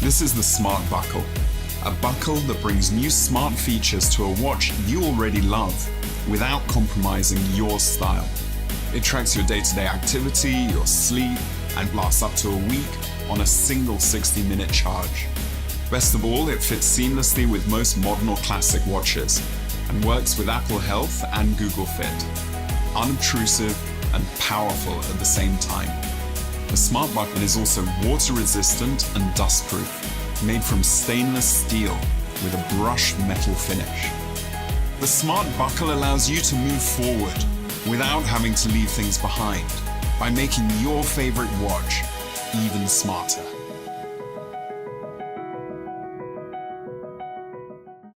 This is the Smart Buckle, a buckle that brings new smart features to a watch you already love without compromising your style. It tracks your day-to-day activity, your sleep, and lasts up to a week on a single 60-minute charge. Best of all, it fits seamlessly with most modern or classic watches and works with Apple Health and Google Fit. Unobtrusive and powerful at the same time. The Smart Buckle is also water-resistant and dust-proof, made from stainless steel with a brushed metal finish. The Smart Buckle allows you to move forward without having to leave things behind by making your favorite watch even smarter.